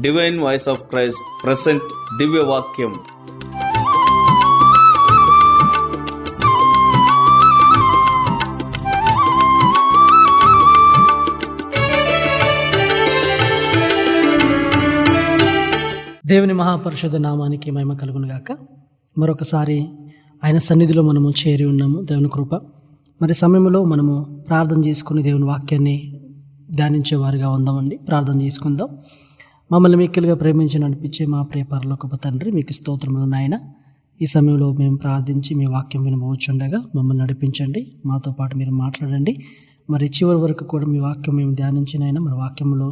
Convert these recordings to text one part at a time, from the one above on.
Divine voice of Christ present దివ్య వాక్యం. దేవుని మహాపరిశుద్ధ నామానికి మహిమ కలుగును గాక. మరొకసారి ఆయన సన్నిధిలో మనము చేరి ఉన్నాము. దేవుని కృప మరి సమయంలో మనము ప్రార్థన చేసుకుని దేవుని వాక్యాన్ని ధ్యానించే వారిగా ఉందామండి. ప్రార్థన చేసుకుందాం. మమ్మల్ని మిక్కిలుగా ప్రేమించి నడిపించే మా ప్రియ పరలోకపు తండ్రి, మీకు స్తోత్రములు నాయన. ఈ సమయంలో మేము ప్రార్థించి మీ వాక్యం వినబోచుండగా మమ్మల్ని నడిపించండి, మాతో పాటు మీరు మాట్లాడండి. మరి చివరి వరకు కూడా మీ వాక్యం మేము ధ్యానించినైనా మరి వాక్యంలో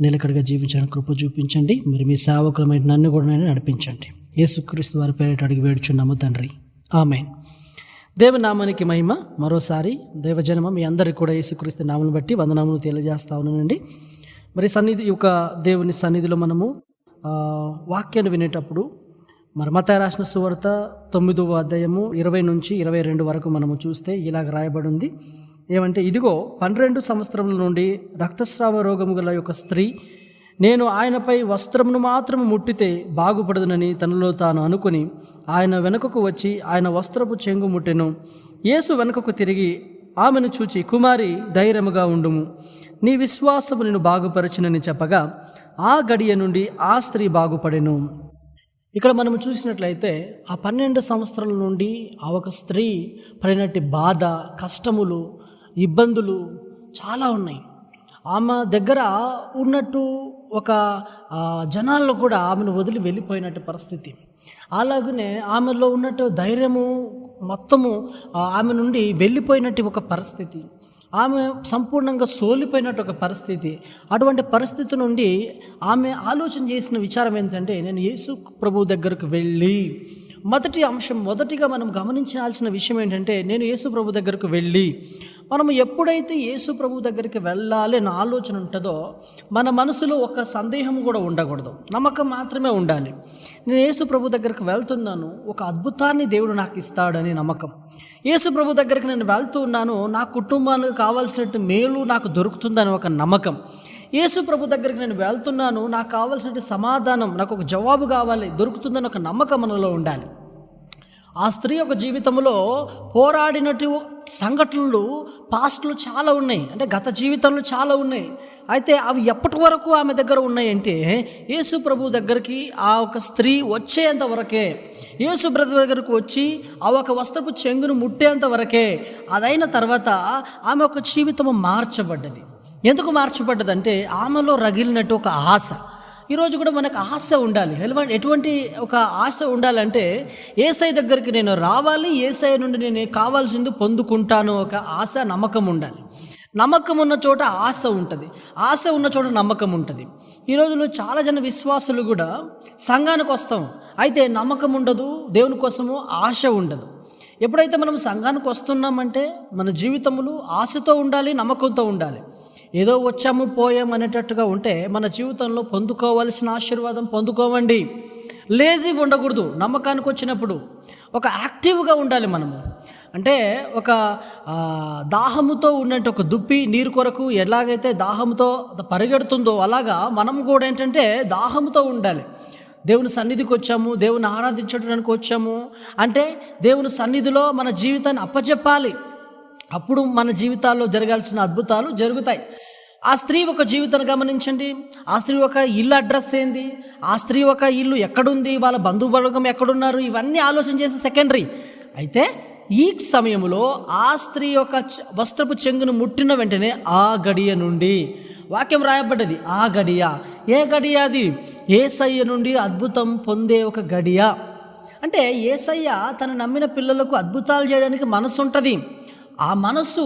నిలకడగా జీవించడానికి కృప చూపించండి. మరి మీ సేవకులమైన నన్ను కూడా నడిపించండి. యేసుక్రీస్తు వారి పేరిట అడిగి వేడుచున్నాము తండ్రి, ఆమేన్. దేవుని నామానికి మహిమ. మరోసారి దైవజనమ మీ అందరికీ కూడా యేసుక్రీస్తు నామమును బట్టి వందనములు తెలియజేస్తా ఉన్నానండి. మరి దేవుని సన్నిధిలో మనము వాక్యాన్ని వినేటప్పుడు మరి మత్తయి రాసిన సువార్త 9వ అధ్యాయము 20 నుంచి 22 వరకు మనము చూస్తే ఇలాగ రాయబడి ఉంది. ఏమంటే, ఇదిగో 12 సంవత్సరముల నుండి రక్తస్రావ రోగము గల యొక్క స్త్రీ, నేను ఆయనపై వస్త్రమును మాత్రము ముట్టితే బాగుపడదునని తనలో తాను అనుకుని ఆయన వెనుకకు వచ్చి ఆయన వస్త్రపు చెంగు ముట్టెను. యేసు వెనుకకు తిరిగి ఆమెను చూచి, కుమారి, ధైర్యముగా ఉండుము, నీ విశ్వాసము నిన్ను బాగుపరచునని చెప్పగా ఆ గడియ నుండి ఆ స్త్రీ బాగుపడెను. ఇక్కడ మనం చూసినట్లయితే ఆ 12 సంవత్సరాల నుండి ఆ ఒక స్త్రీ పడినట్టు బాధ, కష్టములు, ఇబ్బందులు చాలా ఉన్నాయి. ఆమె దగ్గర ఉన్నట్టు ఒక జనాల్లో కూడా ఆమెను వదిలి వెళ్ళిపోయినట్టు పరిస్థితి. అలాగనే ఆమెలో ఉన్నట్టు ధైర్యము మొత్తము ఆమె నుండి వెళ్ళిపోయినట్టు ఒక పరిస్థితి. ఆమె సంపూర్ణంగా సోలిపోయినట్టు ఒక పరిస్థితి. అటువంటి పరిస్థితి నుండి ఆమె ఆలోచన చేసిన విచారం ఏంటంటే, నేను యేసు ప్రభు దగ్గరకు వెళ్ళి, మొదటిగా మనం గమనించాల్సిన విషయం ఏంటంటే, నేను యేసు ప్రభు దగ్గరకు వెళ్ళి, మనం ఎప్పుడైతే యేసు ప్రభు దగ్గరికి వెళ్ళాలి అనే ఆలోచన ఉంటుందో మన మనసులో ఒక సందేహం కూడా ఉండకూడదు, నమ్మకం మాత్రమే ఉండాలి. నేను యేసు ప్రభు దగ్గరికి వెళ్తున్నాను, ఒక అద్భుతాన్ని దేవుడు నాకు ఇస్తాడని నమ్మకం. యేసు ప్రభు దగ్గరికి నేను వెళ్తున్నాను, నా కుటుంబానికి కావాల్సినట్టు మేలు నాకు దొరుకుతుందని ఒక నమ్మకం. యేసు ప్రభు దగ్గరికి నేను వెళ్తున్నాను, నాకు కావాల్సినట్టు సమాధానం, నాకు ఒక జవాబు కావాలి, దొరుకుతుందని ఒక నమ్మకం మనలో ఉండాలి. ఆ స్త్రీ యొక్క జీవితంలో పోరాడినట్టు సంఘటనలు పాస్ట్లో చాలా ఉన్నాయి, అంటే గత జీవితంలో చాలా ఉన్నాయి. అయితే అవి ఎప్పటి వరకు ఆమె దగ్గర ఉన్నాయంటే, యేసు ప్రభు దగ్గరికి ఆ ఒక స్త్రీ వచ్చేంత వరకే, యేసు ప్రభు దగ్గరకు వచ్చి ఆ ఒక వస్త్రపు చెంగును ముట్టేంత వరకే. అదైన తర్వాత ఆమె ఒక జీవితం మార్చబడ్డది. ఎందుకు మార్చబడ్డదంటే, ఆమెలో రగిలినట్టు ఒక ఆశ. ఈరోజు కూడా మనకు ఆశ ఉండాలి. ఎటువంటి ఒక ఆశ ఉండాలంటే, యేసయ్య దగ్గరికి నేను రావాలి, యేసయ్య నుండి నేను కావాల్సింది పొందుకుంటాను, ఒక ఆశ, నమ్మకం ఉండాలి. నమ్మకం ఉన్న చోట ఆశ ఉంటుంది, ఆశ ఉన్న చోట నమ్మకం ఉంటుంది. ఈ రోజుల్లో చాలా జన విశ్వాసులు కూడా సంఘానికి వస్తాం, అయితే నమ్మకం ఉండదు, దేవుని కోసము ఆశ ఉండదు. ఎప్పుడైతే మనం సంఘానికి వస్తున్నామంటే మన జీవితములు ఆశతో ఉండాలి, నమ్మకంతో ఉండాలి. ఏదో వచ్చాము పోయాం అనేటట్టుగా ఉంటే మన జీవితంలో పొందుకోవాల్సిన ఆశీర్వాదం పొందుకోవండి. లేజీగా ఉండకూడదు. నమ్మకానికి వచ్చినప్పుడు ఒక యాక్టివ్గా ఉండాలి మనము. అంటే ఒక దాహముతో ఉన్నట్టు ఒక దుప్పి నీరు కొరకు ఎలాగైతే దాహంతో పరిగెడుతుందో అలాగా మనం కూడా ఏంటంటే దాహంతో ఉండాలి. దేవుని సన్నిధికి వచ్చాము, దేవుని ఆరాధించడానికి వచ్చాము అంటే దేవుని సన్నిధిలో మన జీవితాన్ని అప్పచెప్పాలి. అప్పుడు మన జీవితాల్లో జరగాల్సిన అద్భుతాలు జరుగుతాయి. ఆ స్త్రీ ఒక జీవితాన్ని గమనించండి. ఆ స్త్రీ ఒక ఇల్లు అడ్రస్ ఏంది, ఆ స్త్రీ ఒక ఇల్లు ఎక్కడుంది, వాళ్ళ బంధుబలగం ఎక్కడున్నారు, ఇవన్నీ ఆలోచన చేసే సెకండరీ. అయితే ఈ సమయంలో ఆ స్త్రీ యొక్క వస్త్రపు చెంగును ముట్టిన వెంటనే ఆ గడియ నుండి, వాక్యం రాయబడ్డది, ఆ గడియ. ఏ గడియ అది? యేసయ్య నుండి అద్భుతం పొందే ఒక గడియ. అంటే యేసయ్య తన నమ్మిన పిల్లలకు అద్భుతాలు చేయడానికి మనసు ఉంటుంది. ఆ మనసు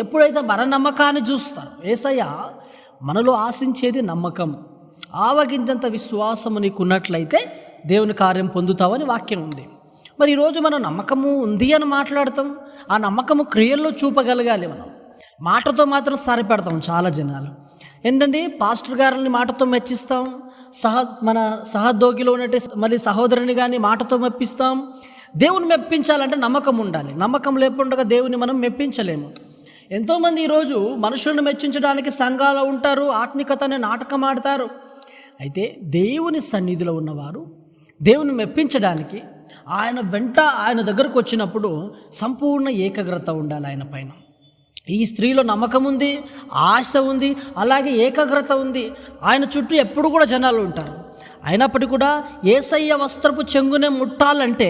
ఎప్పుడైతే మన నమ్మకాన్ని చూస్తారు, యేసయ్య మనలో ఆశించేది నమ్మకం. ఆవగించంత విశ్వాసము నీకున్నట్లయితే దేవుని కార్యం పొందుతావని వాక్యం ఉంది. మరి ఈరోజు మనం నమ్మకము ఉంది అని మాట్లాడతాం, ఆ నమ్మకము క్రియల్లో చూపగలగాలి. మనం మాటతో మాత్రం సరిపెడతాం. చాలా జనాలు ఏంటండి, పాస్టర్ గారిని మాటతో మెచ్చిస్తాం, మన సహోద్యోగిలో ఉన్నట్టు మళ్ళీ సహోదరుని కానీ మాటతో మెప్పిస్తాం. దేవుని మెప్పించాలంటే నమ్మకం ఉండాలి. నమ్మకం లేకుండా దేవుని మనం మెప్పించలేము. ఎంతోమంది ఈరోజు మనుషులను మెచ్చించడానికి సంఘాలు ఉంటారు, ఆత్మికతని నాటకం ఆడతారు. అయితే దేవుని సన్నిధిలో ఉన్నవారు దేవుని మెప్పించడానికి ఆయన దగ్గరకు వచ్చినప్పుడు సంపూర్ణ ఏకాగ్రత ఉండాలి ఆయన పైన. ఈ స్త్రీలో నమ్మకం ఉంది, ఆశ ఉంది, అలాగే ఏకాగ్రత ఉంది. ఆయన చుట్టూ ఎప్పుడు కూడా జనాలు ఉంటారు. అయినప్పటికీ కూడా యేసయ్య వస్త్రపు చెంగునే ముట్టాలంటే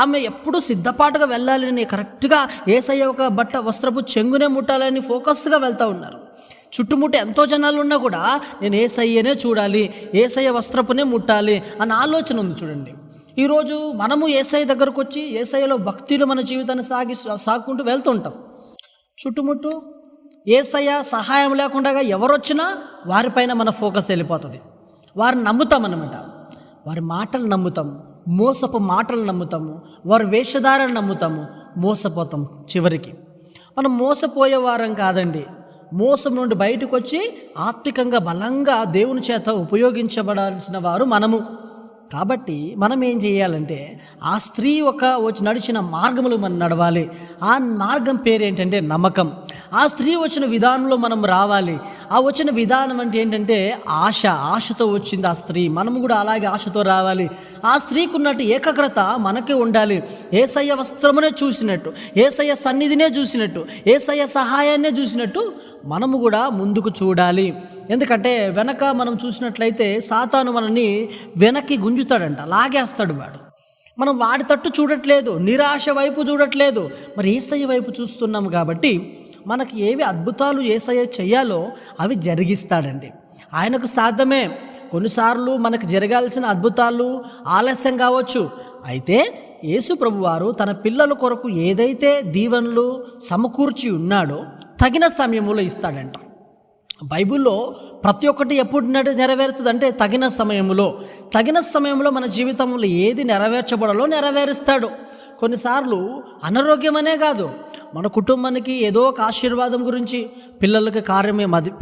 ఆమె ఎప్పుడు సిద్ధపాటుగా వెళ్ళాలని, కరెక్ట్గా యేసయ్య ఒక వస్త్రపు చెంగునే ముట్టాలని ఫోకస్గా వెళ్తూ ఉన్నారు. చుట్టుముట్టు ఎంతో జనాలు ఉన్నా కూడా నేను యేసయ్యనే చూడాలి, యేసయ్య వస్త్రపునే ముట్టాలి అన్న ఆలోచన ఉంది. చూడండి, ఈరోజు మనము యేసయ్య దగ్గరకు వచ్చి యేసయ్యలో భక్తిలో మన జీవితాన్ని సాగుకుంటూ వెళ్తుంటాం. చుట్టుముట్టు యేసయ్య సహాయం లేకుండా ఎవరొచ్చినా వారిపైన మన ఫోకస్ వెళ్ళిపోతుంది. వారిని నమ్ముతాం అన్నమాట, వారి మాటలు నమ్ముతాము, మోసపు మాటలు నమ్ముతాము, వారి వేషధారలు నమ్ముతాము, మోసపోతాం. చివరికి మనం మోసపోయే వారం కాదండి, మోసం నుండి బయటకు వచ్చి ఆత్మికంగా బలంగా దేవుని చేత ఉపయోగించబడాల్సిన వారు మనము. కాబట్టి మనం ఏం చేయాలంటే ఆ స్త్రీ వచ్చి నడిచిన మార్గములు మనం నడవాలి. ఆ మార్గం పేరు ఏంటంటే నమ్మకం. ఆ స్త్రీ వచ్చిన విధానంలో మనం రావాలి. ఆ వచ్చిన విధానం అంటే ఏంటంటే ఆశతో వచ్చింది ఆ స్త్రీ. మనము కూడా అలాగే ఆశతో రావాలి. ఆ స్త్రీకి ఉన్నట్టు ఏకాగ్రత మనకే ఉండాలి. యేసయ్య వస్త్రమునే చూసినట్టు, యేసయ్య సన్నిధినే చూసినట్టు, యేసయ్య సహాయాన్నే చూసినట్టు మనము కూడా ముందుకు చూడాలి. ఎందుకంటే వెనక మనం చూసినట్లయితే సాతాను మనల్ని వెనక్కి గుంజుతాడంట, లాగేస్తాడు వాడు. మనం వాడి తట్టు చూడట్లేదు, నిరాశ వైపు చూడట్లేదు, మరి యేసయ్య వైపు చూస్తున్నాము. కాబట్టి మనకి ఏవి అద్భుతాలు యేసయ్య చేయాలో అవి జరిగిస్తాడండి. ఆయనకు సాధ్యమే. కొన్నిసార్లు మనకు జరగాల్సిన అద్భుతాలు ఆలస్యం కావచ్చు. అయితే యేసు ప్రభువారు తన పిల్లల కొరకు ఏదైతే దీవెనలు సమకూర్చి ఉన్నాడో తగిన సమయంలో ఇస్తాడంట. బైబిల్లో ప్రతి ఒక్కటి ఎప్పుడు నెరవేరుతుంది అంటే తగిన సమయంలో మన జీవితంలో ఏది నెరవేర్చబడాలో నెరవేరుస్తాడు. కొన్నిసార్లు అనారోగ్యమనే కాదు, మన కుటుంబానికి ఏదో ఒక ఆశీర్వాదం గురించి, పిల్లలకి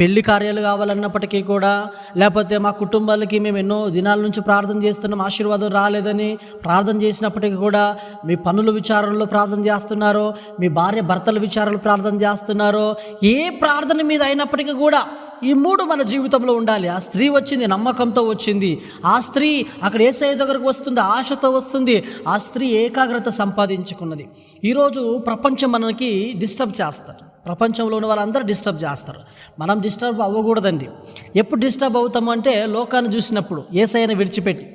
పెళ్లి కార్యాలు కావాలన్నప్పటికీ కూడా, లేకపోతే మా కుటుంబాలకి మేము ఎన్నో దినాల నుంచి ప్రార్థన చేస్తున్నాం, ఆశీర్వాదం రాలేదని ప్రార్థన చేసినప్పటికీ కూడా, మీ పనుల విచారణలో ప్రార్థన చేస్తున్నారో, మీ భార్య భర్తల విచారణలో ప్రార్థన చేస్తున్నారో, ఏ ప్రార్థన మీద అయినప్పటికీ కూడా ఈ మూడు మన జీవితంలో ఉండాలి. ఆ స్త్రీ వచ్చింది, నమ్మకంతో వచ్చింది. ఆ స్త్రీ అక్కడ యేసయ్య దగ్గరకు వస్తుంది, ఆశతో వస్తుంది. ఆ స్త్రీ ఏకాగ్రత సంపాదించుకున్నది. ఈరోజు ప్రపంచం మనకి డిస్టర్బ్ చేస్తారు. ప్రపంచంలో ఉన్న వాళ్ళందరూ డిస్టర్బ్ చేస్తారు. మనం డిస్టర్బ్ అవ్వకూడదండి. ఎప్పుడు డిస్టర్బ్ అవుతాము అంటే లోకాన్ని చూసినప్పుడు, యేసయ్యను విడిచిపెట్టి.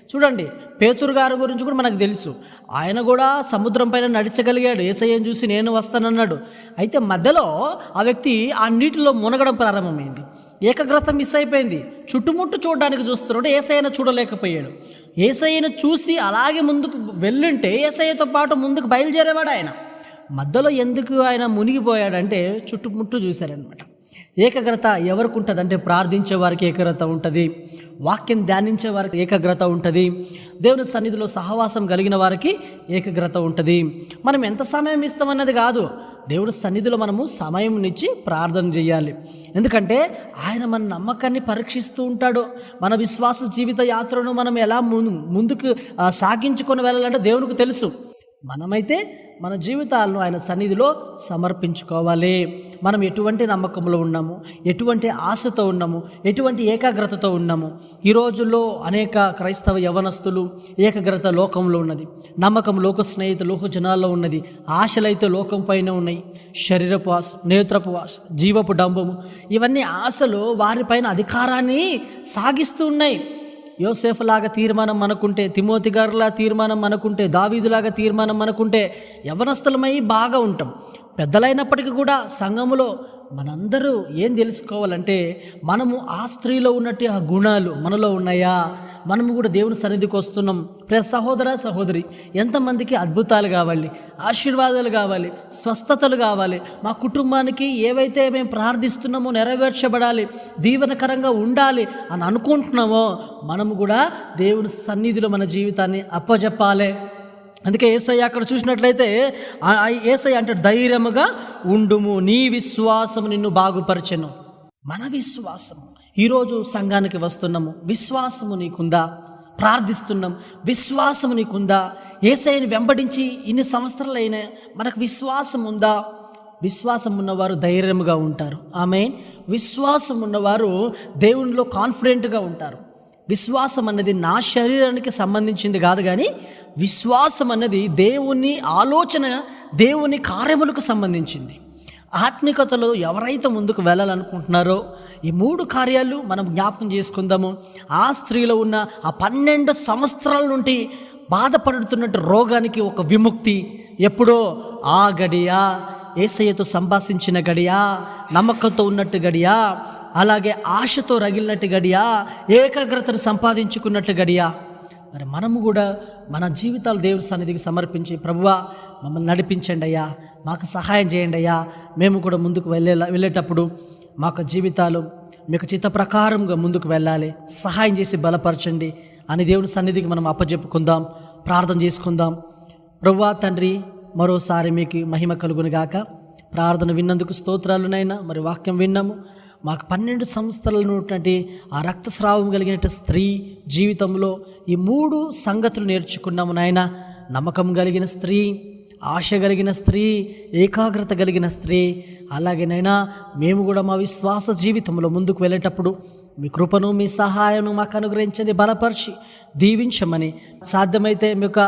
చూడండి, పేతురు గారి గురించి కూడా మనకు తెలుసు. ఆయన కూడా సముద్రం పైన నడిచగలిగాడు. యేసయ్యను చూసి నేను వస్తానన్నాడు. అయితే మధ్యలో ఆ వ్యక్తి ఆ నీటిలో మునగడం ప్రారంభమైంది. ఏకాగ్రత మిస్ అయిపోయింది. చుట్టుముట్టు చూడడానికి చూస్తున్నాడు, యేసయ్యను చూడలేకపోయాడు. యేసయ్యను చూసి అలాగే ముందుకు వెళ్ళుంటే యేసయ్యతో పాటు ముందుకు బయలుదేరేవాడు ఆయన. మధ్యలో ఎందుకు ఆయన మునిగిపోయాడంటే చుట్టుముట్టు చూశారనమాట. ఏకాగ్రత ఎవరికి ఉంటుంది అంటే ప్రార్థించే వారికి ఏకాగ్రత ఉంటుంది, వాక్యం ధ్యానించే వారికి ఏకాగ్రత ఉంటుంది, దేవుని సన్నిధిలో సహవాసం కలిగిన వారికి ఏకాగ్రత ఉంటుంది. మనం ఎంత సమయం ఇస్తామన్నది కాదు, దేవుడి సన్నిధిలో మనము సమయం ఇచ్చి ప్రార్థన చేయాలి. ఎందుకంటే ఆయన మన నమ్మకాన్ని పరీక్షిస్తూ ఉంటాడు. మన విశ్వాస జీవిత యాత్రను మనం ఎలా ముందుకు సాగించుకొని వెళ్ళాలంటే దేవునికి తెలుసు. మనమైతే మన జీవితాలను ఆయన సన్నిధిలో సమర్పించుకోవాలి. మనం ఎటువంటి నమ్మకంలో ఉన్నాము, ఎటువంటి ఆశతో ఉన్నాము, ఎటువంటి ఏకాగ్రతతో ఉన్నాము. ఈ రోజుల్లో అనేక క్రైస్తవ యవనస్తులు ఏకాగ్రత లోకంలో ఉన్నది, నమ్మకం లోక స్నేహిత లోక జనాల్లో ఉన్నది, ఆశలైతే లోకం పైన ఉన్నాయి. శరీరపు ఆశ, నేత్రపు ఆశ, జీవపు డంబము, ఇవన్నీ ఆశలు వారిపైన అధికారాన్ని సాగిస్తూ ఉన్నాయి. యోసేఫులాగా తీర్మానం మనకుంటే, తిమోతి గారులా తీర్మానం మనకుంటే, దావీదులాగా తీర్మానం మనకుంటే యవనస్తులమై బాగా ఉంటాం. పెద్దలైనప్పటికీ కూడా సంఘములో మనందరూ ఏం తెలుసుకోవాలంటే మనము ఆ స్త్రీలో ఉన్నట్టు ఆ గుణాలు మనలో ఉన్నాయా, మనము కూడా దేవుని సన్నిధికి వస్తున్నాం. ప్రియ సహోదర సహోదరి, ఎంతమందికి అద్భుతాలు కావాలి, ఆశీర్వాదాలు కావాలి, స్వస్థతలు కావాలి, మా కుటుంబానికి ఏవైతే మేము ప్రార్థిస్తున్నామో నెరవేర్చబడాలి, దీవెనకరంగా ఉండాలి అని అనుకుంటున్నామో మనము కూడా దేవుని సన్నిధిలో మన జీవితాన్ని అప్పజెప్పాలి. అందుకే యేసయ్య అక్కడ చూసినట్లయితే యేసయ్య అంటే ధైర్యముగా ఉండుము, నీ విశ్వాసము నిన్ను బాగుపరచెను. మన విశ్వాసము, ఈరోజు సంఘానికి వస్తున్నాము, విశ్వాసము నీకుందా? ప్రార్థిస్తున్నాం, విశ్వాసము నీకుందా? యేసయ్యని వెంబడించి ఇన్ని సంవత్సరాలైనా మనకు విశ్వాసం ఉందా? విశ్వాసం ఉన్నవారు ధైర్యముగా ఉంటారు. ఆమేన్. విశ్వాసం ఉన్నవారు దేవునిలో కాన్ఫిడెంట్గా ఉంటారు. విశ్వాసం అన్నది నా శరీరానికి సంబంధించింది కాదు, కానీ విశ్వాసం అన్నది దేవుని ఆలోచన, దేవుని కార్యములకు సంబంధించింది. ఆత్మికతలో ఎవరైతే ముందుకు వెళ్ళాలనుకుంటున్నారో ఈ 3 కార్యాలు మనం జ్ఞాపకం చేసుకుందాము. ఆ స్త్రీలో ఉన్న ఆ 12 సంవత్సరాల నుండి బాధపడుతున్నట్టు రోగానికి ఒక విముక్తి ఎప్పుడో ఆ గడియా, యేసయ్యతో సంభాషించిన గడియా, నమ్మకంతో ఉన్నట్టు గడియా, అలాగే ఆశతో రగిలినట్టు గడియా, ఏకాగ్రతను సంపాదించుకున్నట్టు గడియా. మరి మనము కూడా మన జీవితాలు దేవుని సన్నిధికి సమర్పించి, ప్రభువా మమ్మల్ని నడిపించండి అయ్యా, మాకు సహాయం చేయండి అయ్యా, మేము కూడా ముందుకు వెళ్ళేటప్పుడు మాకు జీవితాలు మీకు చిత్త ప్రకారంగా ముందుకు వెళ్ళాలి, సహాయం చేసి బలపరచండి అని దేవుని సన్నిధికి మనం అప్పచెప్పుకుందాం, ప్రార్థన చేసుకుందాం. ప్రభువా తండ్రి, మరోసారి మీకు మహిమ కలుగును గాక. ప్రార్థన విన్నందుకు స్తోత్రాలునైనా. మరి వాక్యం విన్నాము. మాకు 12 సంవత్సరాలు ఉన్నటువంటి ఆ రక్తస్రావం కలిగిన స్త్రీ జీవితంలో ఈ 3 సంగతులు నేర్చుకున్నాము నాయన. నమ్మకం కలిగిన స్త్రీ, ఆశ కలిగిన స్త్రీ, ఏకాగ్రత కలిగిన స్త్రీ. అలాగేనైనా మేము కూడా మా విశ్వాస జీవితంలో ముందుకు వెళ్ళేటప్పుడు మీ కృపను, మీ సహాయం మాకు అనుగ్రహించండి, బలపరిచి దీవించమని, సాధ్యమైతే మీ యొక్క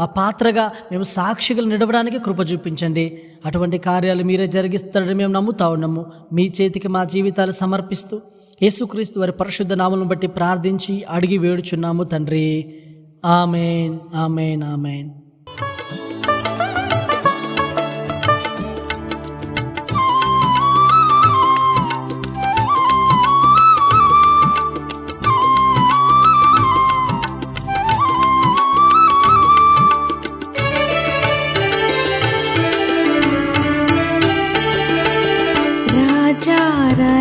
ఆ పాత్రగా మేము సాక్షిగా నిలవడానికి కృప చూపించండి. అటువంటి కార్యాలు మీరే జరిగిస్తారని మేము నమ్ముతా ఉన్నాము. మీ చేతికి మా జీవితాలు సమర్పిస్తూ యేసుక్రీస్తు వారి పరిశుద్ధ నామమును బట్టి ప్రార్థించి అడిగి వేడుచున్నాము తండ్రి. ఆమేన్, ఆమేన్, ఆమేన్.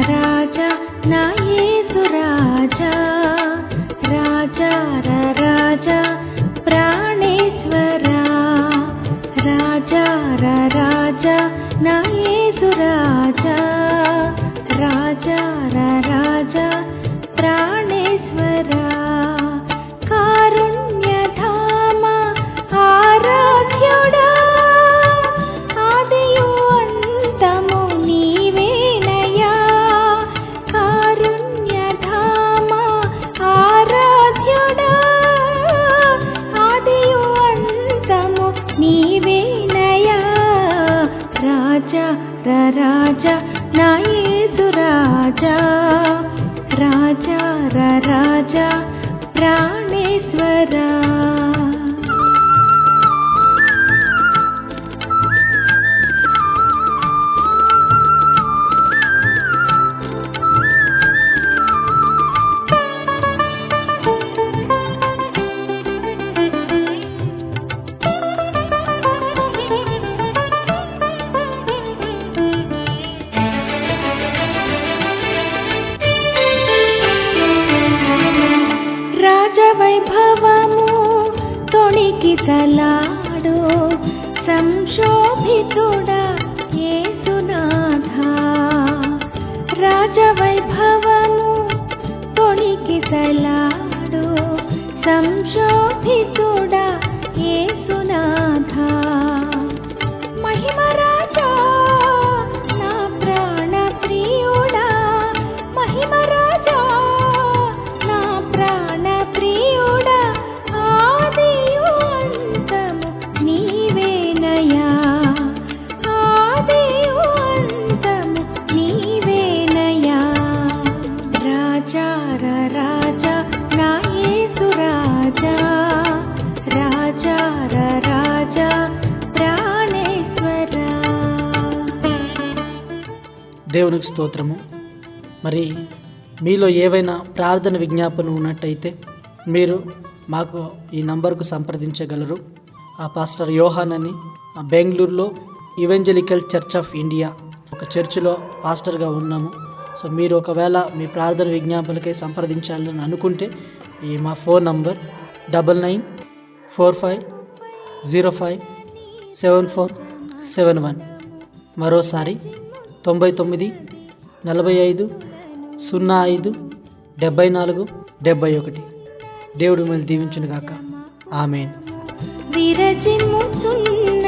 రాజా నా యేసు రాజా, రాజా రాజా ప్రాణేశ్వరా, రాజా రాజా నా యేసు రాజా, రాజా రాజా ప్రాణేశ్వరా, కారుణ్యధామ ఆరాధ్యుడా, ఆదియు అంతము నీవేనయ్యా, కారుణ్యధామ ఆరాధ్యుడా, ఆదియు అంతము నీవేనయ్యా, రాజా రాజా నా యేసు రాజా, రాజా రాజా ప్రాణేశ్వరా. రాజవైభవము తొణికిసలాడు సంశోభితుడా యేసునాథా, రాజవైభవము తొణికిసలాడు సంశోభితుడా యేసునాథా, మహిమరాజా నా ప్రాణ ప్రియుడా, మహిమరాజా నా ప్రాణ ప్రియుడా, ఆదియు అంతము నీవేనయ్యా, ఆదియు అంతము నీవేనయ్యా, రాజా రాజా నా యేసు రాజా, రాజా రాజా ప్రాణేశ్వరా. దేవునికి స్తోత్రము. మరి మీలో ఏవైనా ప్రార్థన విజ్ఞాపన ఉన్నట్టయితే మీరు మాకు ఈ నంబర్కు సంప్రదించగలరు. పాస్టర్ యోహాన్ అని బెంగళూరులో ఈవెంజలికల్ చర్చ్ ఆఫ్ ఇండియా ఒక చర్చిలో పాస్టర్గా ఉన్నాము. సో మీరు ఒకవేళ మీ ప్రార్థన విజ్ఞాపనకై సంప్రదించాలని అనుకుంటే ఈ మా ఫోన్ నంబర్ 9945057471. మరోసారి 99 45 05 74 71. దేవుడు మిమ్మల్ని దీవించునుగాక. ఆమేన్. విరజిమ్ముచున్న